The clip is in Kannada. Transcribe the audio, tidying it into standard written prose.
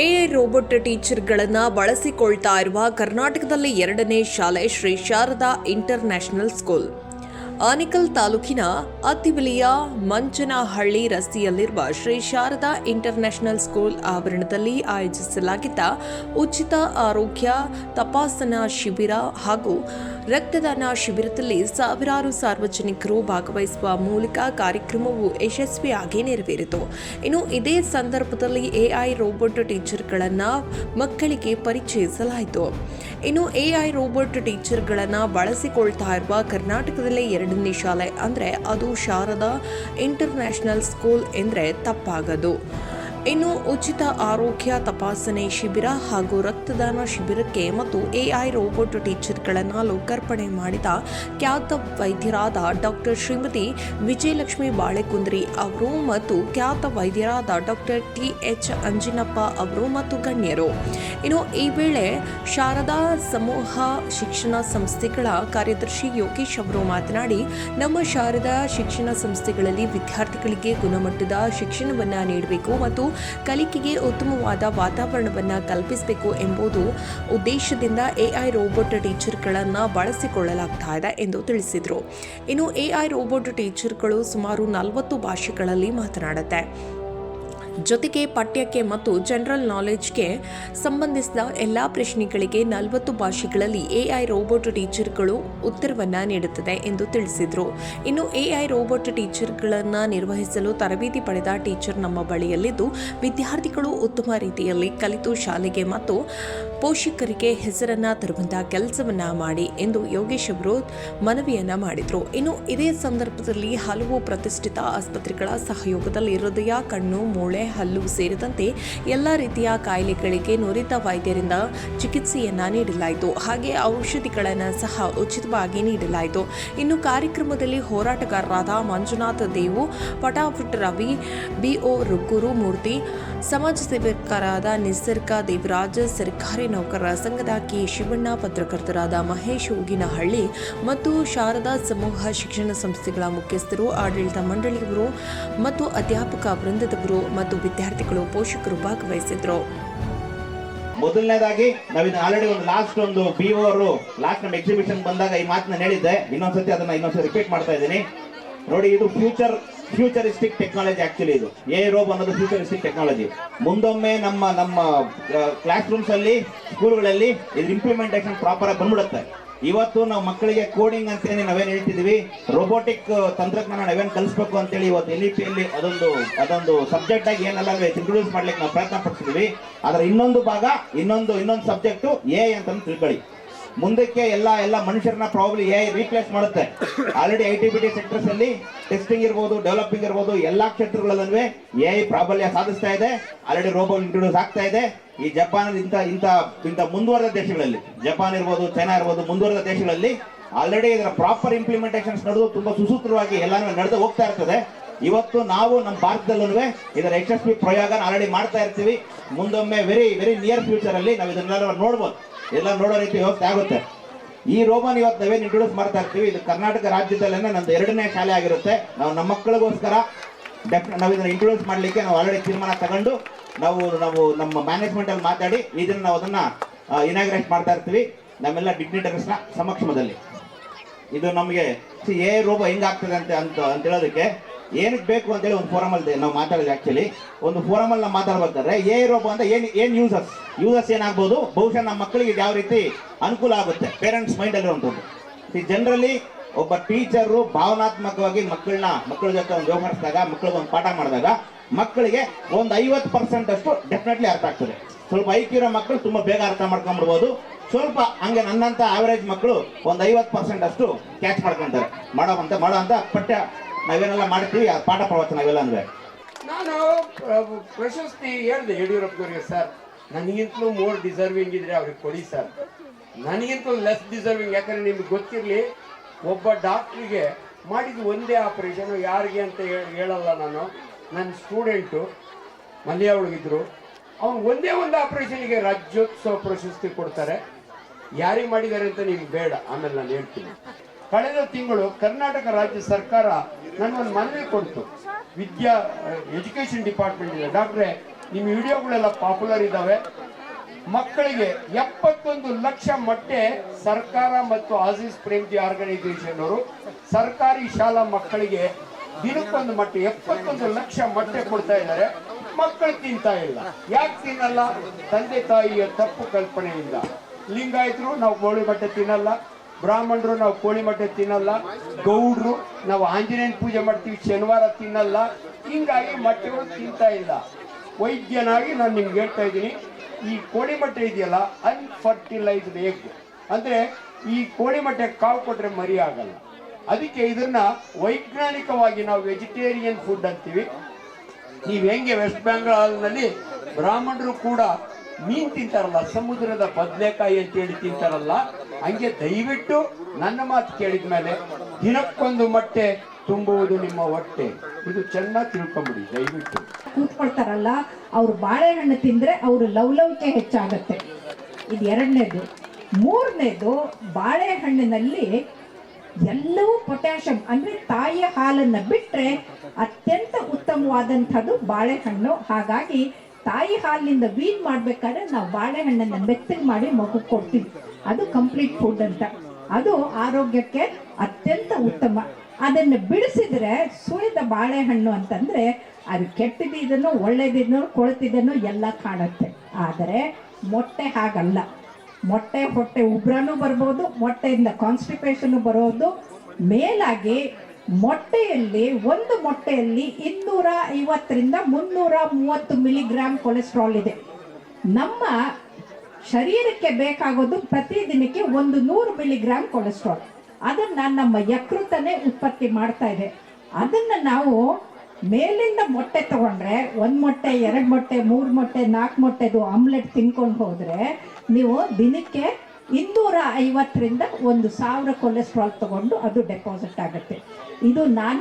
ಎಐ ರೋಬೋಟ್ ಟೀಚರ್ಗಳನ್ನು ಬಳಸಿಕೊಳ್ತಾ ಇರುವ ಕರ್ನಾಟಕದಲ್ಲಿ 2ನೇ ಶಾಲೆ ಶ್ರೀ ಶಾರದಾ ಇಂಟರ್ನ್ಯಾಷನಲ್ ಸ್ಕೂಲ್. ಆನೇಕಲ್ ತಾಲೂಕಿನ ಅತ್ತಿಬೆಲೆಯ ಮಂಚನಹಳ್ಳಿ ರಸ್ತೆಯಲ್ಲಿರುವ ಶ್ರೀ ಶಾರದಾ ಇಂಟರ್ನ್ಯಾಷನಲ್ ಸ್ಕೂಲ್ ಆವರಣದಲ್ಲಿ ಆಯೋಜಿಸಲಾಗಿದ್ದ ಉಚಿತ ಆರೋಗ್ಯ ತಪಾಸಣಾ ಶಿಬಿರ ಹಾಗೂ ರಕ್ತದಾನ ಶಿಬಿರದಲ್ಲಿ ಸಾವಿರಾರು ಸಾರ್ವಜನಿಕರು ಭಾಗವಹಿಸುವ ಮೂಲಕ ಕಾರ್ಯಕ್ರಮವು ಯಶಸ್ವಿಯಾಗಿ ನೆರವೇರಿತು. ಇನ್ನು ಇದೇ ಸಂದರ್ಭದಲ್ಲಿ ಎಐ ರೋಬೋಟ್ ಟೀಚರ್ಗಳನ್ನು ಮಕ್ಕಳಿಗೆ ಪರಿಚಯಿಸಲಾಯಿತು. ಇನ್ನು ಎಐ ರೋಬೋಟ್ ಟೀಚರ್ಗಳನ್ನು ಬಳಸಿಕೊಳ್ತಾ ಇರುವ ಕರ್ನಾಟಕದಲ್ಲೇ 2ನೇ ಶಾಲೆ ಅಂದರೆ ಅದು ಶಾರದಾ ಇಂಟರ್ನ್ಯಾಷನಲ್ ಸ್ಕೂಲ್ ಎಂದರೆ ತಪ್ಪಾಗದು. ಇನ್ನು ಉಚಿತ ಆರೋಗ್ಯ ತಪಾಸಣೆ ಶಿಬಿರ ಹಾಗೂ ರಕ್ತದಾನ ಶಿಬಿರಕ್ಕೆ ಮತ್ತು ಎಐ ರೋಬೋಟ್ ಟೀಚರ್ಗಳನ್ನು ಲೋಕಾರ್ಪಣೆ ಮಾಡಿದ ಖ್ಯಾತ ವೈದ್ಯರಾದ ಡಾಕ್ಟರ್ ಶ್ರೀಮತಿ ವಿಜಯಲಕ್ಷ್ಮಿ ಬಾಳೆಕುಂದ್ರಿ ಅವರು ಮತ್ತು ಖ್ಯಾತ ವೈದ್ಯರಾದ ಡಾಕ್ಟರ್ ಟಿ.ಎಚ್. ಅಂಜಿನಪ್ಪ ಅವರು ಮತ್ತು ಗಣ್ಯರು. ಇನ್ನು ಈ ವೇಳೆ ಶಾರದಾ ಸಮೂಹ ಶಿಕ್ಷಣ ಸಂಸ್ಥೆಗಳ ಕಾರ್ಯದರ್ಶಿ ಯೋಗೇಶ್ ಅವರು ಮಾತನಾಡಿ, ನಮ್ಮ ಶಾರದಾ ಶಿಕ್ಷಣ ಸಂಸ್ಥೆಗಳಲ್ಲಿ ವಿದ್ಯಾರ್ಥಿಗಳಿಗೆ ಗುಣಮಟ್ಟದ ಶಿಕ್ಷಣವನ್ನು ನೀಡಬೇಕು ಮತ್ತು ಕಲಿಕೆಗೆ ಉತ್ತಮವಾದ ವಾತಾವರಣವನ್ನು ಕಲ್ಪಿಸಬೇಕು ಎಂಬುದು ಉದ್ದೇಶದಿಂದ ಎಐ ರೋಬೋಟ್ ಟೀಚರ್ಗಳನ್ನು ಬಳಸಿಕೊಳ್ಳಲಾಗ್ತಾ ಇದೆ ಎಂದು ತಿಳಿಸಿದರು. ಇನ್ನು ಎಐ ರೋಬೋಟ್ ಟೀಚರ್ಗಳು ಸುಮಾರು 40 ಭಾಷೆಗಳಲ್ಲಿ ಮಾತನಾಡುತ್ತೆ. ಜೊತೆಗೆ ಪಠ್ಯಕ್ಕೆ ಮತ್ತು ಜನರಲ್ ನಾಲೆಡ್ಜ್ಗೆ ಸಂಬಂಧಿಸಿದ ಎಲ್ಲ ಪ್ರಶ್ನೆಗಳಿಗೆ 40 ಭಾಷೆಗಳಲ್ಲಿ ಎಐ ರೋಬೋಟ್ ಟೀಚರ್ಗಳು ಉತ್ತರವನ್ನು ನೀಡುತ್ತದೆ ಎಂದು ತಿಳಿಸಿದರು. ಇನ್ನು ಎಐ ರೋಬೋಟ್ ಟೀಚರ್ಗಳನ್ನು ನಿರ್ವಹಿಸಲು ತರಬೇತಿ ಪಡೆದ ಟೀಚರ್ ನಮ್ಮ ಬಳಿಯಲ್ಲಿದ್ದು, ವಿದ್ಯಾರ್ಥಿಗಳು ಉತ್ತಮ ರೀತಿಯಲ್ಲಿ ಕಲಿತು ಶಾಲೆಗೆ ಮತ್ತು ಪೋಷಕರಿಗೆ ಹೆಸರನ್ನು ತರುವಂತಹ ಕೆಲಸವನ್ನ ಮಾಡಿ ಎಂದು ಯೋಗೇಶ್ ಅವರು ಮನವಿಯನ್ನ ಮಾಡಿದರು. ಇನ್ನು ಇದೇ ಸಂದರ್ಭದಲ್ಲಿ ಹಲವು ಪ್ರತಿಷ್ಠಿತ ಆಸ್ಪತ್ರೆಗಳ ಸಹಯೋಗದಲ್ಲಿ ಹೃದಯ, ಕಣ್ಣು, ಮೂಳೆ, ಹಲ್ಲು ಸೇರಿದಂತೆ ಎಲ್ಲ ರೀತಿಯ ಕಾಯಿಲೆಗಳಿಗೆ ನುರಿತ ವೈದ್ಯರಿಂದ ಚಿಕಿತ್ಸೆಯನ್ನ ನೀಡಲಾಯಿತು. ಹಾಗೆ ಔಷಧಿಗಳನ್ನು ಸಹ ಉಚಿತವಾಗಿ ನೀಡಲಾಯಿತು. ಇನ್ನು ಕಾರ್ಯಕ್ರಮದಲ್ಲಿ ಹೋರಾಟಗಾರರಾದ ಮಂಜುನಾಥ್ ದೇವು, ಪಟಾಫುಟ್ ರವಿ, ಬಿಒ ಗುರುಮೂರ್ತಿ, ಸಮಾಜ ಸೇವಕರಾದ ನಿಸರ್ಗ ದೇವರಾಜ್, ಸರ್ಕಾರಿ ನೌಕರರ ಸಂಘದ ಕೆ ಶಿವಣ್ಣ, ಪತ್ರಕರ್ತರಾದ ಮಹೇಶ್ ಉಗಿನಹಳ್ಳಿ ಮತ್ತು ಶಾರದಾ ಸಮೂಹ ಶಿಕ್ಷಣ ಸಂಸ್ಥೆಗಳ ಮುಖ್ಯಸ್ಥರು, ಆಡಳಿತ ಮಂಡಳಿಯವರು ಮತ್ತು ಅಧ್ಯಾಪಕ ವೃಂದದವರು ಮತ್ತು ವಿದ್ಯಾರ್ಥಿಗಳು, ಪೋಷಕರು ಭಾಗವಹಿಸಿದ್ರು. ಮೊದಲನೇದಾಗಿ ನಾವಿನ್ನು ಆಲ್ರೆಡಿ ಒಂದು ಬಿಒ ಅವರು ಲಾಸ್ಟ್ ನಮ್ಮ ಎಕ್ಸಿಬಿಷನ್ ಬಂದಾಗ ಈ ಮಾತನ್ನ ಹೇಳಿದ್ದೆ. ಇನ್ನೊಂದ್ಸತಿ ಅದನ್ನ ರಿಪೀಟ್ ಮಾಡ್ತಾ ಇದ್ದೀನಿ. ನೋಡಿ, ಇದು ಫ್ಯೂಚರಿಸ್ಟಿಕ್ ಟೆಕ್ನಾಲಜಿ. ಆಕ್ಚುಲಿ ಇದು ಎಐ ರೋಬೋ ಅನ್ನೋದು ಫ್ಯೂಚರಿಸ್ಟಿಕ್ ಟೆಕ್ನಾಲಜಿ. ಮುಂದೊಮ್ಮೆ ನಮ್ಮ ಕ್ಲಾಸ್ ರೂಮ್ಸ್ ಅಲ್ಲಿ, ಸ್ಕೂಲ್ಗಳಲ್ಲಿ ಇದು ಇಂಪ್ಲಿಮೆಂಟೇಷನ್ ಪ್ರಾಪರ್ ಆಗಿ ಬಂದ್ಬಿಡುತ್ತೆ. ಇವತ್ತು ನಾವು ಮಕ್ಕಳಿಗೆ ಕೋಡಿಂಗ್ ಅಂತೇಳಿ ನಾವೇನು ಹೇಳ್ತಿದೀವಿ, ರೋಬೋಟಿಕ್ ತಂತ್ರಜ್ಞಾನ ನಾವೇನು ಕಲಿಸ್ಬೇಕು ಅಂತೇಳಿ ಇವತ್ತು LEP ಅದೊಂದು ಸಬ್ಜೆಕ್ಟ್ ಆಗಿ ಏನೆಲ್ಲ ಇಂಟ್ರೊಡ್ಯೂಸ್ ಮಾಡ್ಲಿಕ್ಕೆ ನಾವು ಪ್ರಯತ್ನ ಪಡ್ತಿದೀವಿ. ಅದರ ಇನ್ನೊಂದು ಭಾಗ, ಇನ್ನೊಂದು ಸಬ್ಜೆಕ್ಟು ಎಐ ಅಂತ ತಿಳ್ಕೊಳ್ಳಿ. ಮುಂದಕ್ಕೆ ಎಲ್ಲ ಮನುಷ್ಯರನ್ನ ಪ್ರಾಬ್ಲಿ ಎಐ ರೀಪ್ಲೇಸ್ ಮಾಡುತ್ತೆ. ಆಲ್ರೆಡಿ IT-BT ಸೆಕ್ಟರ್ಸ್ ಅಲ್ಲಿ ಟೆಸ್ಟಿಂಗ್ ಇರ್ಬೋದು, ಡೆವಲಪಿಂಗ್ ಇರ್ಬೋದು, ಎಲ್ಲಾ ಕ್ಷೇತ್ರಗಳಲ್ಲೂ ಎಐ ಪ್ರಾಬಲ್ಯ ಸಾಧಿಸ್ತಾ ಇದೆ. ಆಲ್ರೆಡಿ ರೋಬೋ ಇಂಟ್ರೊಡ್ಯೂಸ್ ಆಗ್ತಾ ಇದೆ. ಈ ಜಪಾನ್ ಇಂಥ ಮುಂದುವರೆದ ದೇಶಗಳಲ್ಲಿ, ಜಪಾನ್ ಇರ್ಬೋದು, ಚೈನಾ ಇರ್ಬೋದು, ಮುಂದುವರೆದ ದೇಶಗಳಲ್ಲಿ ಆಲ್ರೆಡಿ ಇದರ ಪ್ರಾಪರ್ ಇಂಪ್ಲಿಮೆಂಟೇಷನ್ಸ್ ನಡೆದು ತುಂಬಾ ಸುಸೂತ್ರವಾಗಿ ಎಲ್ಲಾನು ನಡೆದು ಹೋಗ್ತಾ ಇರ್ತದೆ. ಇವತ್ತು ನಾವು ನಮ್ಮ ಭಾರತದಲ್ಲೂ ಇದರ ಯಶಸ್ವಿ ಪ್ರಯೋಗ ಆಲ್ರೆಡಿ ಮಾಡ್ತಾ ಇರ್ತೀವಿ. ಮುಂದೊಮ್ಮೆ ವೆರಿ ವೆರಿ ನಿಯರ್ ಫ್ಯೂಚರ್ ಅಲ್ಲಿ ನಾವು ಇದನ್ನೆಲ್ಲ ನೋಡ್ಬೋದು, ಎಲ್ಲ ನೋಡೋ ರೀತಿ ವ್ಯವಸ್ಥೆ ಆಗುತ್ತೆ. ಈ ರೋಬೋನ್ ಇವತ್ತು ನಾವೇನು ಇಂಟ್ರೊಡ್ಯೂಸ್ ಮಾಡ್ತಾ ಇರ್ತೀವಿ, ಇದು ಕರ್ನಾಟಕ ರಾಜ್ಯದಲ್ಲೇನೆ ನಂದು 2ನೇ ಶಾಲೆ ಆಗಿರುತ್ತೆ. ನಾವು ನಮ್ಮ ಮಕ್ಕಳಿಗೋಸ್ಕರ ನಾವು ಇದನ್ನ ಇಂಟ್ರೊಡ್ಯೂಸ್ ಮಾಡ್ಲಿಕ್ಕೆ ನಾವು ಆಲ್ರೆಡಿ ತೀರ್ಮಾನ ತಗೊಂಡು ನಾವು ನಮ್ಮ ಮ್ಯಾನೇಜ್ಮೆಂಟ್ ಅಲ್ಲಿ ಮಾತಾಡಿ ಇದನ್ನ ನಾವು ಅದನ್ನ ಇನಾಗ್ರೇಟ್ ಮಾಡ್ತಾ ಇರ್ತೀವಿ ನಮ್ಮೆಲ್ಲ ಡಿಗ್ನಿಟರೀಸ್ನ ಸಮಕ್ಷಮದಲ್ಲಿ. ಇದು ನಮಗೆ ಎ ರೋಬೋ ಹೆಂಗಾಗ್ತದೆ ಅಂತ ಹೇಳೋದಕ್ಕೆ ಏನಕ್ಕೆ ಬೇಕು ಅಂತೇಳಿ ಒಂದು ಫೋರಮ್ ಅಲ್ಲಿ ನಾವು ಮಾತಾಡಿದ್ವಿ. ಆಕ್ಚುಲಿ ಒಂದು ಫೋರಮ್ ಅಲ್ಲಿ ನಾವು ಮಾತಾಡ್ಬೇಕಾದ್ರೆ ಎ ರೋಬೋ ಅಂತ ಏನ್ ಯೂಸರ್ಸ್ ಏನಾಗ್ಬೋದು, ಬಹುಶಃ ನಮ್ಮ ಮಕ್ಕಳಿಗೆ ಯಾವ ರೀತಿ ಅನುಕೂಲ ಆಗುತ್ತೆ, ಪೇರೆಂಟ್ಸ್ ಮೈಂಡ್ ಅಲ್ಲಿರುವಂಥದ್ದು. ಜನರಲಿ ಒಬ್ಬ ಟೀಚರು ಭಾವನಾತ್ಮಕವಾಗಿ ಮಕ್ಕಳ ಜೊತೆ ಒಂದು ವ್ಯವಹರಿಸಿದಾಗ, ಮಕ್ಕಳಿಗೆ ಒಂದು ಪಾಠ ಮಾಡಿದಾಗ ಮಕ್ಕಳಿಗೆ ಒಂದು 50% ಅಷ್ಟು ಡೆಫಿನೆಟ್ಲಿ ಅರ್ಥ ಆಗ್ತದೆ. ಸ್ವಲ್ಪ ಐಕ್ಯೂರೋ ಮಕ್ಕಳು ತುಂಬಾ ಬೇಗ ಅರ್ಥ ಮಾಡ್ಕೊಂಡ್ಬಿಡ್ಬೋದು. ಸ್ವಲ್ಪ ಹಂಗೆ ನನ್ನಂತ ಆವರೇಜ್ ಮಕ್ಕಳು ಒಂದು 50% ಅಷ್ಟು ಕ್ಯಾಚ್ ಮಾಡ್ಕೊಂತಾರೆ. ಮಾಡೋ ಅಂತ ಪಠ್ಯ ನಾವೇನೆಲ್ಲ ಮಾಡ್ತೀವಿ, ಪಾಠ ಪ್ರವಚನ ನಾವೆಲ್ಲ ಅಂದ್ರೆ ನಾನು ಪ್ರಶಸ್ತಿ ಹೇಳಿದೆ ಯಡಿಯೂರಪ್ಪನವರಿಗೆ, ಸರ್ ನನಗಿಂತಲೂ ಮೋರ್ ಡಿಸರ್ವಿಂಗ್ ಇದ್ರೆ ಅವ್ರಿಗೆ ಕೊಡಿ ಸರ್, ನನಗಿಂತಲೂ ಲೆಸ್ ಡಿಸರ್ವಿಂಗ್. ಯಾಕಂದ್ರೆ ನಿಮ್ಗೆ ಗೊತ್ತಿರಲಿ, ಒಬ್ಬ ಡಾಕ್ಟ್ರಿಗೆ ಮಾಡಿದ ಒಂದೇ ಆಪರೇಷನ್ ಯಾರಿಗೆ ಅಂತ ಹೇಳಲ್ಲ ನಾನು. ನನ್ನ ಸ್ಟೂಡೆಂಟು ಮಲ್ಯ ಒಳಗಿದ್ರು, ಅವ್ನು ಒಂದೇ ಒಂದು ಆಪರೇಷನ್ಗೆ ರಾಜ್ಯೋತ್ಸವ ಪ್ರಶಸ್ತಿ ಕೊಡ್ತಾರೆ. ಯಾರಿಗೆ ಮಾಡಿದ್ದಾರೆ ಅಂತ ನಿಮ್ಗೆ ಬೇಡ, ಆಮೇಲೆ ನಾನು ಹೇಳ್ತೀನಿ. ಕಳೆದ ತಿಂಗಳು ಕರ್ನಾಟಕ ರಾಜ್ಯ ಸರ್ಕಾರ ನನಗೊಂದು ಮನವಿ ಕೊಡ್ತು. ಎಜುಕೇಶನ್ ಡಿಪಾರ್ಟ್ಮೆಂಟ್ ಇದೆ, ಡಾಕ್ಟ್ರೆ ನಿಮ್ಮ ವಿಡಿಯೋಗಳೆಲ್ಲ ಪಾಪ್ಯುಲರ್ ಇದ್ದಾವೆ. ಮಕ್ಕಳಿಗೆ 71 ಲಕ್ಷ ಮೊಟ್ಟೆ ಸರ್ಕಾರ ಮತ್ತು ಆಜೀಸ್ ಪ್ರೇಮ್ಜಿ ಆರ್ಗನೈಸೇಷನ್ ಅವರು ಸರ್ಕಾರಿ ಶಾಲಾ ಮಕ್ಕಳಿಗೆ ದಿನಕ್ಕೊಂದು ಮೊಟ್ಟೆ 71 ಲಕ್ಷ ಮೊಟ್ಟೆ ಕೊಡ್ತಾ ಇದ್ದಾರೆ. ಮಕ್ಕಳು ತಿಂತಾ ಇಲ್ಲ. ಯಾಕೆ ತಿನ್ನಲ್ಲ? ತಂದೆ ತಾಯಿಯ ತಪ್ಪು ಕಲ್ಪನೆಯಿಂದ. ಲಿಂಗಾಯತರು ನಾವು ಕೋಳಿ ಮೊಟ್ಟೆ ತಿನ್ನಲ್ಲ, ಬ್ರಾಹ್ಮಣರು ನಾವು ಕೋಳಿ ಮೊಟ್ಟೆ ತಿನ್ನಲ್ಲ, ಗೌಡ್ರು ನಾವು ಆಂಜನೇಯನ ಪೂಜೆ ಮಾಡ್ತೀವಿ ಶನಿವಾರ ತಿನ್ನಲ್ಲ. ಹಿಂಗಾಗಿ ಮೊಟ್ಟೆಗಳು ತಿಂತಾ ಇಲ್ಲ. ವೈದ್ಯನಾಗಿ ನಾನು ನಿಮ್ಗೆ ಹೇಳ್ತಾ ಇದ್ದೀನಿ, ಈ ಕೋಳಿ ಮೊಟ್ಟೆ ಇದೆಯಲ್ಲ ಅನ್ಫರ್ಟಿಲೈಸ್ಡ್ ಎಗ್, ಅಂದ್ರೆ ಈ ಕೋಳಿ ಮೊಟ್ಟೆ ಕಾವು ಕೊಟ್ರೆ ಮರಿ ಆಗಲ್ಲ. ಅದಕ್ಕೆ ಇದನ್ನ ವೈಜ್ಞಾನಿಕವಾಗಿ ನಾವು ವೆಜಿಟೇರಿಯನ್ ಫುಡ್ ಅಂತೀವಿ. ನೀವು ಹೆಂಗೆ ವೆಸ್ಟ್ ಬೆಂಗಾಲ್ನಲ್ಲಿ ಬ್ರಾಹ್ಮಣರು ಕೂಡ ಮೀನ್ ತಿಂತಾರಲ್ಲ, ಸಮುದ್ರದ ಬದನೆಕಾಯಿ ಅಂತೇಳಿ ತಿಂತಾರಲ್ಲ, ಹಂಗೆ ದಯವಿಟ್ಟು ನನ್ನ ಮಾತು ಕೇಳಿದ ಮೇಲೆ ದಿನಕ್ಕೊಂದು ಮೊಟ್ಟೆ ತುಂಬುವುದು ನಿಮ್ಮ ಹೊಟ್ಟೆ. ಇದು ಚೆನ್ನಾಗಿ ತಿಳ್ಕೊಂಬಿಡಿ ದಯವಿಟ್ಟು. ಕೂತ್ಕೊಳ್ತಾರಲ್ಲ, ಅವ್ರು ಬಾಳೆಹಣ್ಣು ತಿಂದ್ರೆ ಅವ್ರ ಲವಲವಿಕೆ ಹೆಚ್ಚಾಗತ್ತೆ. ಇದು ಎರಡನೇದು. ಮೂರನೇದು, ಬಾಳೆಹಣ್ಣಿನಲ್ಲಿ ಎಲ್ಲವೂ ಪೊಟ್ಯಾಷಿಯಂ ಅಂದ್ರೆ ತಾಯಿಯ ಹಾಲನ್ನು ಬಿಟ್ರೆ ಅತ್ಯಂತ ಉತ್ತಮವಾದಂಥದ್ದು ಬಾಳೆಹಣ್ಣು. ಹಾಗಾಗಿ ತಾಯಿ ಹಾಲಿನಿಂದ ವೀನ್ ಮಾಡ್ಬೇಕಾದ್ರೆ ನಾವು ಬಾಳೆಹಣ್ಣನ್ನು ಮೆತ್ತಗೆ ಮಾಡಿ ಮಗು ಕೊಡ್ತೀವಿ. ಅದು ಕಂಪ್ಲೀಟ್ ಫುಡ್ ಅಂತ. ಅದು ಆರೋಗ್ಯಕ್ಕೆ ಅತ್ಯಂತ ಉತ್ತಮ. ಅದನ್ನು ಬಿಡಿಸಿದ್ರೆ ಸುಳಿದ ಬಾಳೆಹಣ್ಣು ಅಂತಂದ್ರೆ ಅದು ಕೆಟ್ಟದಿದ್ದನ್ನು ಒಳ್ಳೇದಿದ್ದನ್ನು ಕೊಳ್ತಿದ್ದನ್ನು ಎಲ್ಲ ಕಾಣುತ್ತೆ. ಆದರೆ ಮೊಟ್ಟೆ ಹಾಗಲ್ಲ. ಮೊಟ್ಟೆ ಹೊಟ್ಟೆ ಉಬ್ರನೂ ಬರ್ಬೋದು, ಮೊಟ್ಟೆಯಿಂದ ಕಾನ್ಸ್ಟಿಪೇಷನ್ ಬರೋದು. ಮೇಲಾಗಿ ಮೊಟ್ಟೆಯಲ್ಲಿ ಒಂದು ಮೊಟ್ಟೆಯಲ್ಲಿ 250ರಿಂದ 330 ಮಿಲಿಗ್ರಾಮ್ ಕೊಲೆಸ್ಟ್ರಾಲ್ ಇದೆ. ನಮ್ಮ ಶರೀರಕ್ಕೆ ಬೇಕಾಗೋದು ಪ್ರತಿದಿನಕ್ಕೆ 100 ಮಿಲಿಗ್ರಾಮ್ ಕೊಲೆಸ್ಟ್ರಾಲ್. ಅದನ್ನ ನಮ್ಮ ಯಕೃತನೇ ಉತ್ಪತ್ತಿ ಮಾಡ್ತಾ ಇದೆ. ಅದನ್ನ ನಾವು ಮೇಲಿಂದ ಮೊಟ್ಟೆ ತಗೊಂಡ್ರೆ 1 ಮೊಟ್ಟೆ 2 ಮೊಟ್ಟೆ 3 ಮೊಟ್ಟೆ 4 ಮೊಟ್ಟೆದು ಆಮ್ಲೆಟ್ ತಿನ್ಕೊಂಡು ಹೋದ್ರೆ ನೀವು ದಿನಕ್ಕೆ 250ರಿಂದ 1000 ಕೊಲೆಸ್ಟ್ರಾಲ್ ತಗೊಂಡು ಅದು ಡೆಪಾಸಿಟ್ ಆಗುತ್ತೆ. ಇದು ನಾನು